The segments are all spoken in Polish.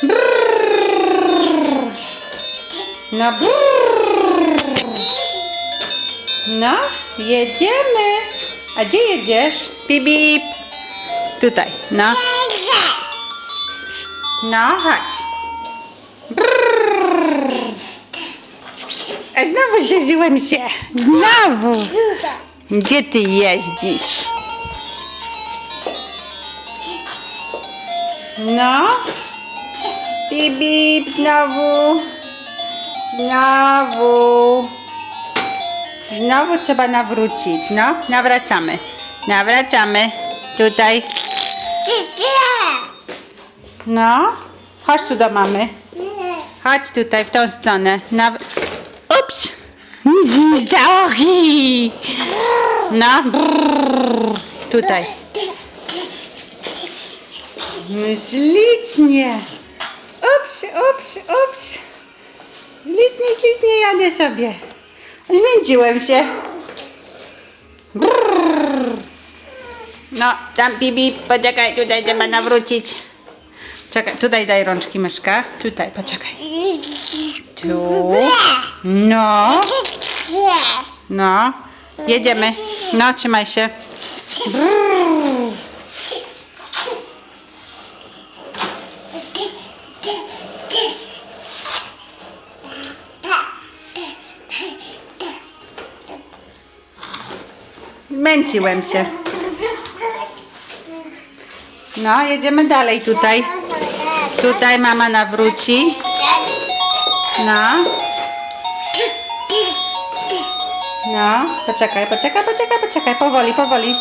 Brrr. No brrr. No, jedziemy. A gdzie jedziesz? Bip, bip. Tutaj, no. No, chodź. Brrr. A znowu zjeździłem się. Znowu. Gdzie ty jeździsz? No. Bip, bip, znowu. Znowu. Znowu trzeba nawrócić. No, nawracamy. Nawracamy. Tutaj. No. Chodź tu do mamy. Chodź tutaj, w tą stronę. Ups. Zaochy. No. Brrr. Tutaj. Ślicznie. Ups, ups, ups. Ślicznie, jadę sobie. Zmęczyłem się. Brrr. No, tam Bibi, poczekaj, tutaj trzeba nawrócić. Czekaj, tutaj daj rączki myszka. Tutaj, poczekaj. Tu. No. No. Jedziemy. No, trzymaj się. Brrr. Zmęczyłem się. No, jedziemy dalej tutaj. Tutaj mama nawróci. No. No, poczekaj, poczekaj, poczekaj, poczekaj. Powoli, powoli.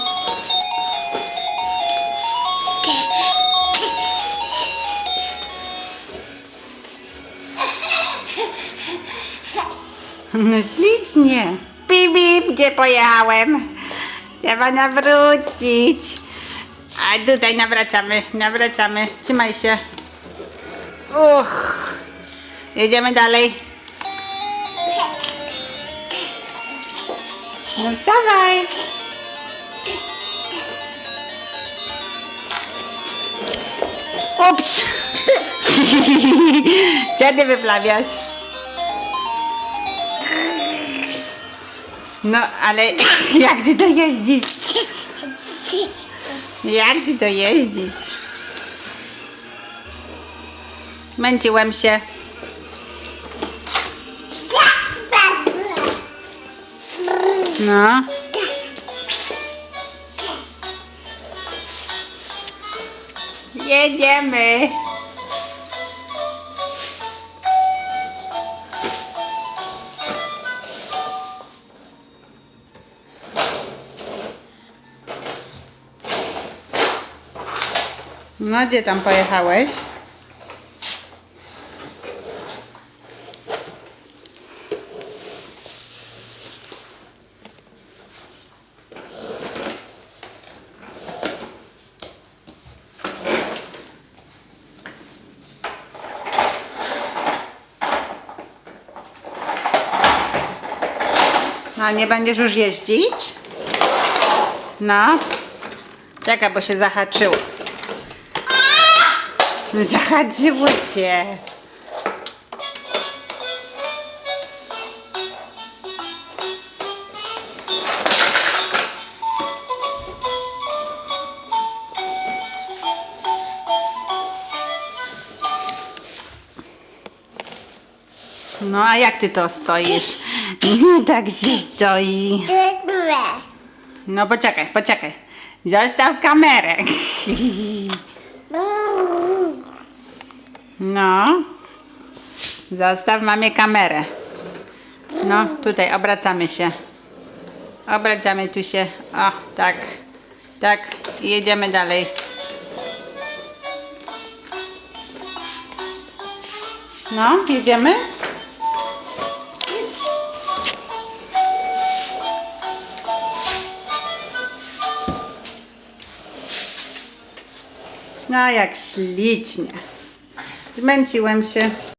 No ślicznie. Bip, bip, gdzie pojechałem? Trzeba nawrócić. A tutaj nawracamy, nawracamy. Trzymaj się. Jedziemy dalej. No wstawaj. Ups. Co ty wyplawiasz? No, ale jak ty to jeździsz? Jak ty to jeździsz? Męczyłem się. No. Jedziemy. No, gdzie tam pojechałeś? A nie będziesz już jeździć? No. Czekaj, bo się zahaczyło. Zahaczyło cię. No a jak ty to stoisz? Nie tak się stoi. No poczekaj, poczekaj. Zostaw kamerę. No. Zostaw mamie kamerę. No, tutaj obracamy się. Obracamy tu się. O, tak. Tak. I jedziemy dalej. No, jedziemy? No, jak ślicznie. Zmęczyłem się.